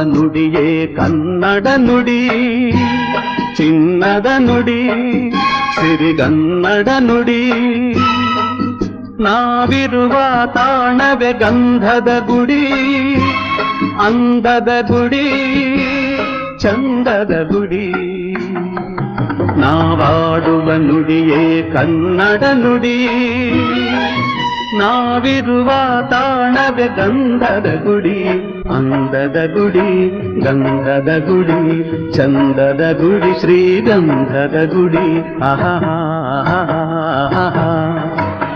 ನುಡಿಯೇ ಕನ್ನಡ ನುಡಿ, ಚಿನ್ನದ ನುಡಿ, ಸಿರಿಗನ್ನಡ ನುಡಿ. ನಾವಿರುವ ತಾಣವೇ ಗಂಧದ ಗುಡಿ, ಅಂದದ ಗುಡಿ, ಚಂದದ ಗುಡಿ. ನಾವಾಡುವ ನುಡಿಯೇ ಕನ್ನಡ ನುಡಿ, ನಾವಿರುವ ತಾಣವೇ ಗಂಧದ ಗುಡಿ, ಅಂದದ ಗುಡಿ, ಗಂಧದ ಗುಡಿ, ಚಂದದ ಗುಡಿ, ಶ್ರೀಗಂಧದ ಗುಡಿ. ಆಹಾ